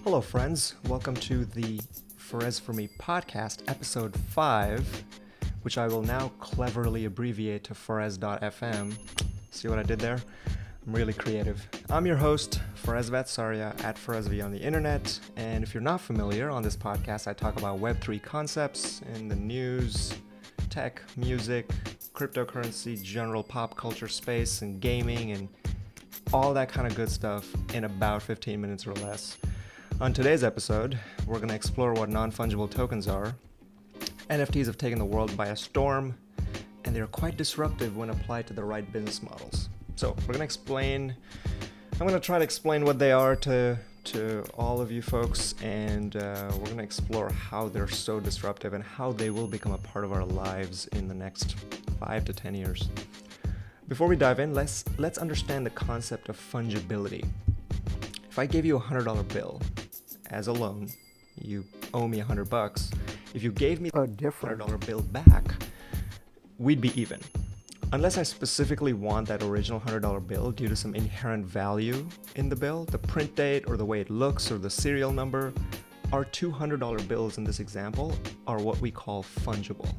Hello, friends. Welcome to the Forez for Me podcast, episode 5, which I will now cleverly abbreviate to Forez.fm. See what I did there? I'm really creative. I'm your host, Forez Vatsaria at ForezV on the internet. And if you're not familiar, on this podcast, I talk about Web3 concepts in the news, tech, music, cryptocurrency, general pop culture space, and gaming, and all that kind of good stuff in about 15 minutes or less. On today's episode, we're going to explore what non-fungible tokens are. NFTs have taken the world by a storm, and they're quite disruptive when applied to the right business models. So I'm going to try to explain what they are to all of you folks, and we're going to explore how they're so disruptive and how they will become a part of our lives in the next 5 to 10 years. Before we dive in, let's understand the concept of fungibility. If I gave you a $100 bill as a loan, you owe me $100. If you gave me a different $100 bill back, we'd be even. Unless I specifically want that original $100 bill due to some inherent value in the bill, the print date or the way it looks or the serial number, our $200 bills in this example are what we call fungible,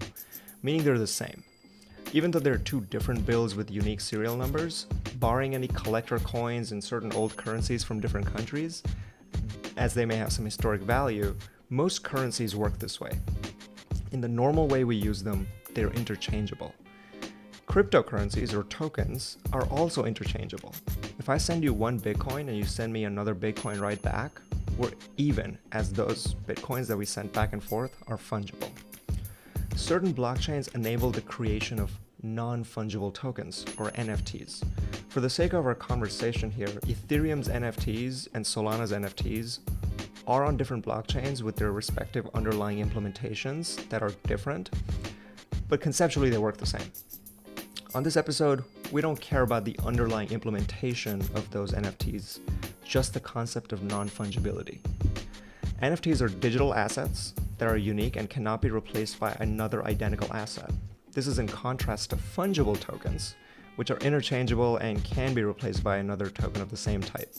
meaning they're the same. Even though there are two different bills with unique serial numbers, barring any collector coins and certain old currencies from different countries, as they may have some historic value, most currencies work this way. In the normal way we use them, they're interchangeable. Cryptocurrencies or tokens are also interchangeable. If I send you one Bitcoin and you send me another Bitcoin right back, we're even, as those Bitcoins that we sent back and forth are fungible. Certain blockchains enable the creation of non-fungible tokens, or NFTs. For the sake of our conversation here, Ethereum's NFTs and Solana's NFTs are on different blockchains with their respective underlying implementations that are different, but conceptually they work the same. On this episode, we don't care about the underlying implementation of those NFTs, just the concept of non-fungibility. NFTs are digital assets that are unique and cannot be replaced by another identical asset. This is in contrast to fungible tokens, which are interchangeable and can be replaced by another token of the same type.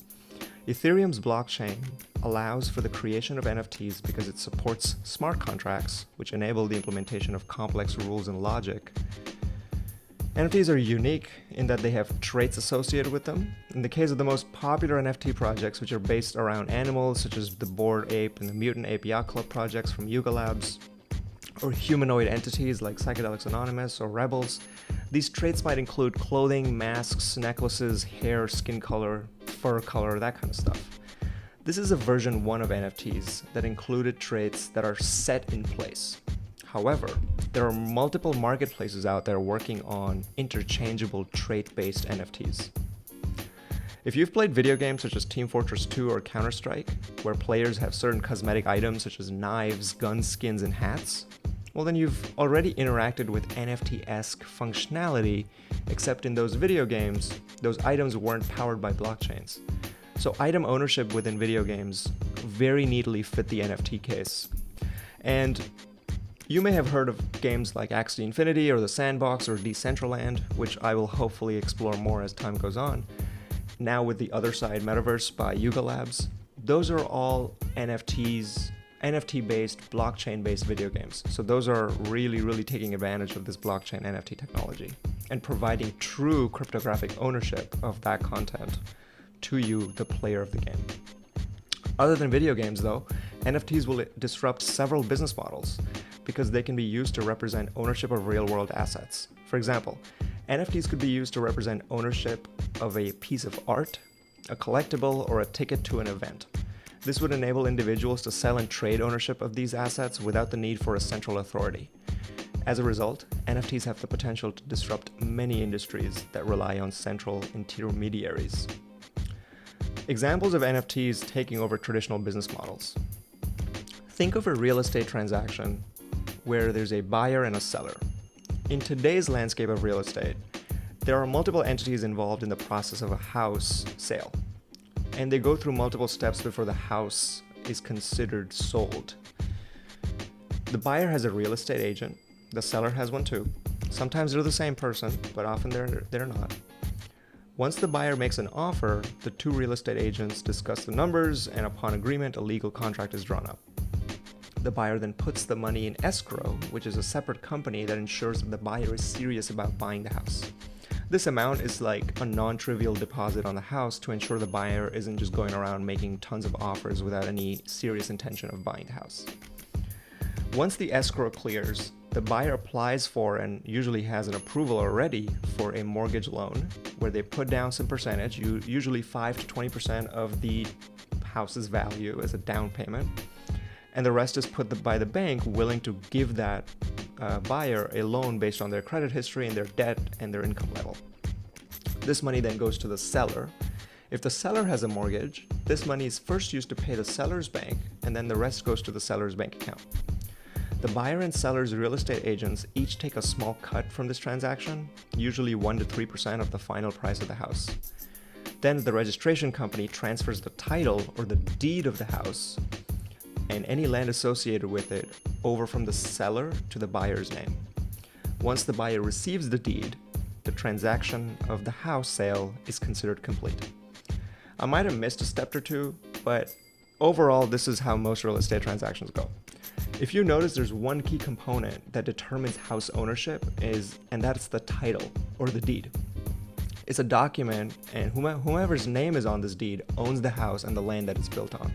Ethereum's blockchain allows for the creation of NFTs because it supports smart contracts, which enable the implementation of complex rules and logic. NFTs are unique in that they have traits associated with them. In the case of the most popular NFT projects, which are based around animals, such as the Bored Ape and the Mutant Ape Yacht Club projects from Yuga Labs, or humanoid entities like Psychedelics Anonymous or Rebels, these traits might include clothing, masks, necklaces, hair, skin color, fur color, that kind of stuff. This is a version 1 of NFTs that included traits that are set in place. However, there are multiple marketplaces out there working on interchangeable trait-based NFTs. If you've played video games such as Team Fortress 2 or Counter-Strike, where players have certain cosmetic items such as knives, guns, skins, and hats, well then you've already interacted with NFT-esque functionality, except in those video games, those items weren't powered by blockchains. So item ownership within video games very neatly fit the NFT case. And you may have heard of games like Axie Infinity or The Sandbox or Decentraland, which I will hopefully explore more as time goes on. Now with the Other Side Metaverse by Yuga Labs, those are all NFT-based, blockchain-based video games. So those are really taking advantage of this blockchain NFT technology and providing true cryptographic ownership of that content to you, the player of the game. Other than video games though, NFTs will disrupt several business models because they can be used to represent ownership of real-world assets. For example, NFTs could be used to represent ownership of a piece of art, a collectible, or a ticket to an event. This would enable individuals to sell and trade ownership of these assets without the need for a central authority. As a result, NFTs have the potential to disrupt many industries that rely on central intermediaries. Examples of NFTs taking over traditional business models. Think of a real estate transaction where there's a buyer and a seller. In today's landscape of real estate, there are multiple entities involved in the process of a house sale, and they go through multiple steps before the house is considered sold. The buyer has a real estate agent, the seller has one too. Sometimes they're the same person, but often they're not. Once the buyer makes an offer, the two real estate agents discuss the numbers, and upon agreement, a legal contract is drawn up. The buyer then puts the money in escrow, which is a separate company that ensures that the buyer is serious about buying the house. This amount is like a non-trivial deposit on the house to ensure the buyer isn't just going around making tons of offers without any serious intention of buying the house. Once the escrow clears, the buyer applies for and usually has an approval already for a mortgage loan where they put down some percentage, usually 5 to 20% of the house's value as a down payment, and the rest is put by the bank willing to give that buyer a loan based on their credit history and their debt and their income level. This money then goes to the seller. If the seller has a mortgage, this money is first used to pay the seller's bank, and then the rest goes to the seller's bank account. The buyer and seller's real estate agents each take a small cut from this transaction, usually 1 to 3% of the final price of the house. Then the registration company transfers the title or the deed of the house and any land associated with it over from the seller to the buyer's name. Once the buyer receives the deed, the transaction of the house sale is considered complete. I might have missed a step or two, but overall, this is how most real estate transactions go. If you notice, there's one key component that determines house ownership and that's the title or the deed. It's a document, and whomever's name is on this deed owns the house and the land that it's built on.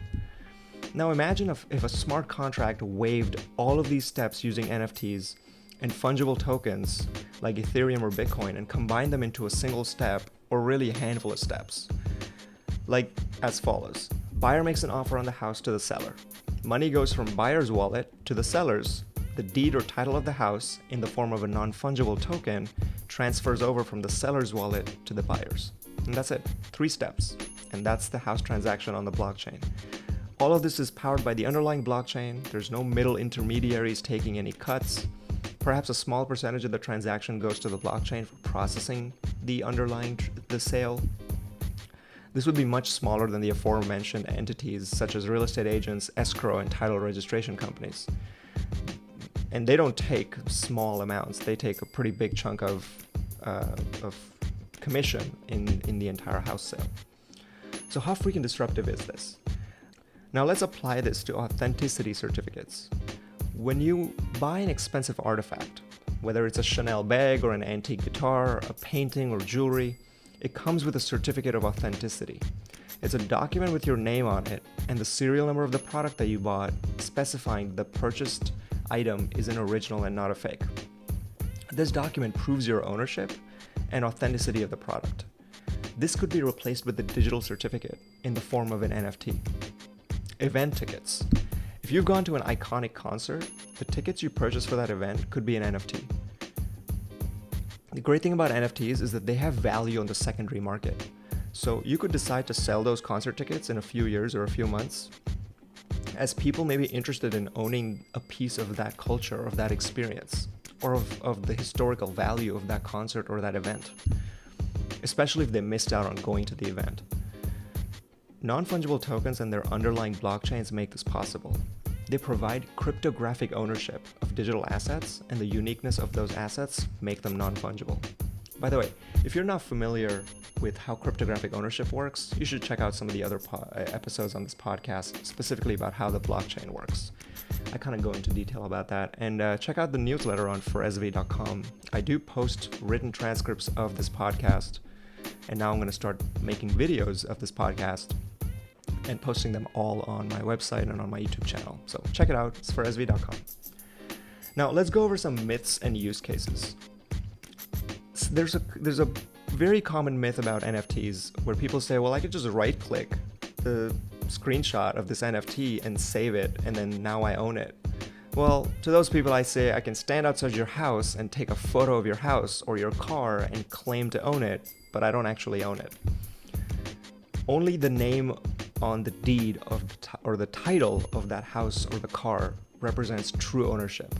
Now imagine if a smart contract waived all of these steps using NFTs and fungible tokens like Ethereum or Bitcoin and combined them into a single step, or really a handful of steps. Like as follows. Buyer makes an offer on the house to the seller. Money goes from buyer's wallet to the seller's. The deed or title of the house, in the form of a non-fungible token, transfers over from the seller's wallet to the buyer's. And that's it. 3 steps. And that's the house transaction on the blockchain. All of this is powered by the underlying blockchain. There's no middle intermediaries taking any cuts. Perhaps a small percentage of the transaction goes to the blockchain for processing the underlying the sale. This would be much smaller than the aforementioned entities such as real estate agents, escrow, and title registration companies. And they don't take small amounts. They take a pretty big chunk of commission in the entire house sale. So how freaking disruptive is this? Now let's apply this to authenticity certificates. When you buy an expensive artifact, whether it's a Chanel bag or an antique guitar, a painting or jewelry, it comes with a certificate of authenticity. It's a document with your name on it and the serial number of the product that you bought, specifying the purchased item is an original and not a fake. This document proves your ownership and authenticity of the product. This could be replaced with a digital certificate in the form of an NFT. Event tickets. If you've gone to an iconic concert, the tickets you purchase for that event could be an NFT. The great thing about NFTs is that they have value on the secondary market. So you could decide to sell those concert tickets in a few years or a few months, as people may be interested in owning a piece of that culture, of that experience, or of the historical value of that concert or that event, especially if they missed out on going to the event. Non-fungible tokens and their underlying blockchains make this possible. They provide cryptographic ownership of digital assets, and the uniqueness of those assets make them non-fungible. By the way, if you're not familiar with how cryptographic ownership works, you should check out some of the other episodes on this podcast, specifically about how the blockchain works. I kind of go into detail about that, and check out the newsletter on foresv.com. I do post written transcripts of this podcast, and now I'm going to start making videos of this podcast and posting them all on my website and on my YouTube channel. So check it out, it's foresv.com. Now let's go over some myths and use cases. There's a very common myth about NFTs where people say, well, I could just right click the screenshot of this NFT and save it, and then now I own it. Well, to those people I say, I can stand outside your house and take a photo of your house or your car and claim to own it, but I don't actually own it. Only the name on the deed or the title of that house or the car represents true ownership.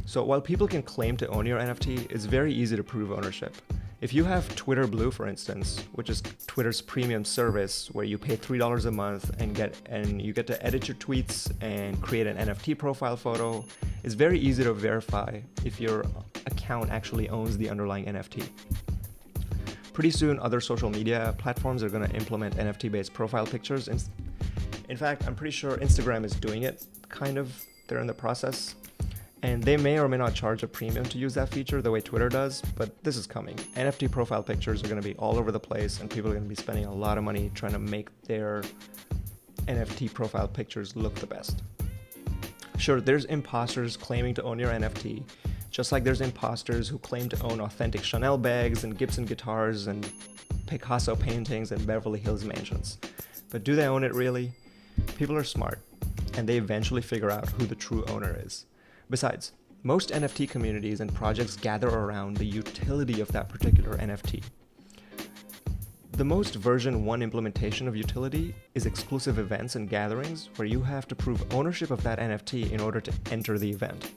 So while people can claim to own your NFT, it's very easy to prove ownership. If you have Twitter Blue, for instance, which is Twitter's premium service where you pay $3 a month and you get to edit your tweets and create an NFT profile photo, it's very easy to verify if your account actually owns the underlying NFT. Pretty soon, other social media platforms are going to implement NFT-based profile pictures. In fact, I'm pretty sure Instagram is doing it, kind of. They're in the process. And they may or may not charge a premium to use that feature the way Twitter does, but this is coming. NFT profile pictures are going to be all over the place, and people are going to be spending a lot of money trying to make their NFT profile pictures look the best. Sure, there's imposters claiming to own your NFT, just like there's imposters who claim to own authentic Chanel bags and Gibson guitars and Picasso paintings and Beverly Hills mansions. But do they own it really? People are smart, and they eventually figure out who the true owner is. Besides, most NFT communities and projects gather around the utility of that particular NFT. The most version 1 implementation of utility is exclusive events and gatherings where you have to prove ownership of that NFT in order to enter the event.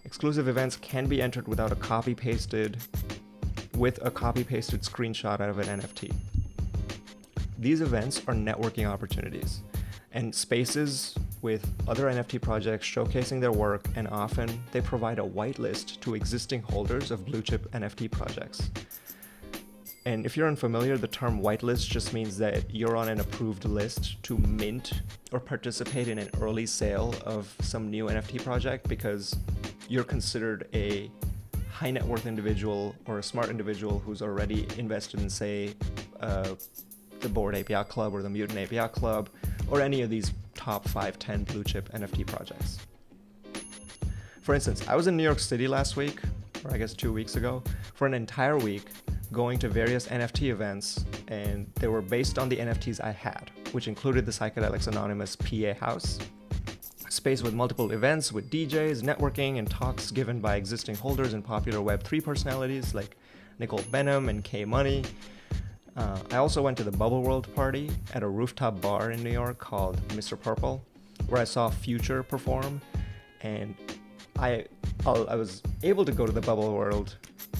Exclusive events can be entered with a copy-pasted screenshot out of an NFT. These events are networking opportunities and spaces with other NFT projects showcasing their work, and often they provide a whitelist to existing holders of blue-chip NFT projects. And if you're unfamiliar, the term whitelist just means that you're on an approved list to mint or participate in an early sale of some new NFT project because you're considered a high net worth individual or a smart individual who's already invested in, say, the Bored Ape Yacht Club or the Mutant Ape Yacht Club or any of these top 5-10 blue chip NFT projects. For instance, I was in New York City last week, or I guess 2 weeks ago, for an entire week going to various NFT events, and they were based on the NFTs I had, which included the Psychedelics Anonymous PA House, a space with multiple events with DJs, networking, and talks given by existing holders and popular Web3 personalities like Nicole Benham and K Money. I also went to the Bubble World party at a rooftop bar in New York called Mr. Purple, where I saw Future perform, and I was able to go to the Bubble World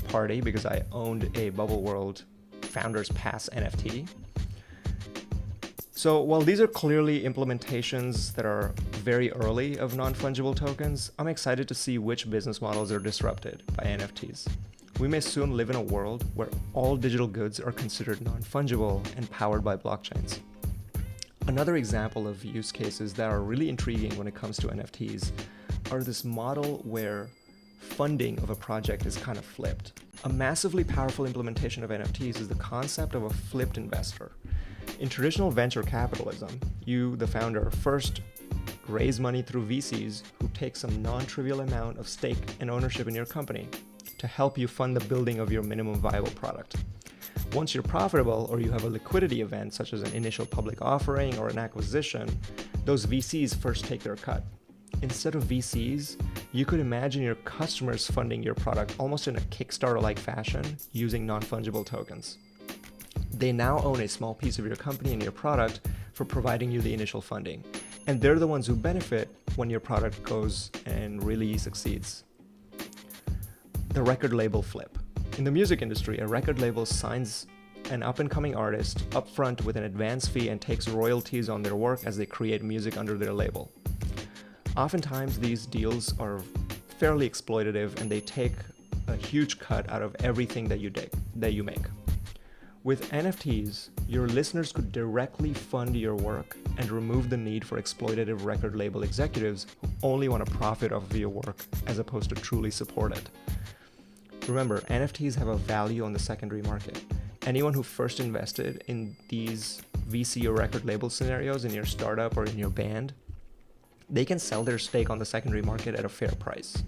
party because I owned a Bubble World Founders Pass NFT. So while these are clearly implementations that are very early of non-fungible tokens, I'm excited to see which business models are disrupted by NFTs. We may soon live in a world where all digital goods are considered non-fungible and powered by blockchains. Another example of use cases that are really intriguing when it comes to NFTs are this model where funding of a project is kind of flipped. A massively powerful implementation of NFTs is the concept of a flipped investor. In traditional venture capitalism, you, the founder, first raise money through VCs who take some non-trivial amount of stake and ownership in your company to help you fund the building of your minimum viable product. Once you're profitable or you have a liquidity event such as an initial public offering or an acquisition, those VCs first take their cut. Instead of VCs, you could imagine your customers funding your product almost in a Kickstarter-like fashion using non-fungible tokens. They now own a small piece of your company and your product for providing you the initial funding, and they're the ones who benefit when your product goes and really succeeds. The record label flip. In the music industry, a record label signs an up-and-coming artist upfront with an advance fee and takes royalties on their work as they create music under their label. Oftentimes, these deals are fairly exploitative and they take a huge cut out of everything that you make. With NFTs, your listeners could directly fund your work and remove the need for exploitative record label executives who only want to profit off of your work as opposed to truly support it. Remember, NFTs have a value on the secondary market. Anyone who first invested in these VC or record label scenarios in your startup or in your band, they can sell their stake on the secondary market at a fair price.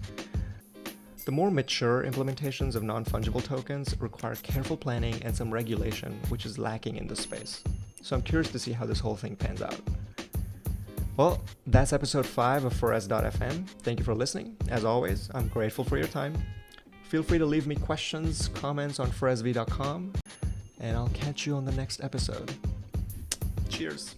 The more mature implementations of non-fungible tokens require careful planning and some regulation, which is lacking in this space. So I'm curious to see how this whole thing pans out. Well, that's episode 5 of Forez.fm. Thank you for listening. As always, I'm grateful for your time. Feel free to leave me questions, comments on forezv.com, and I'll catch you on the next episode. Cheers.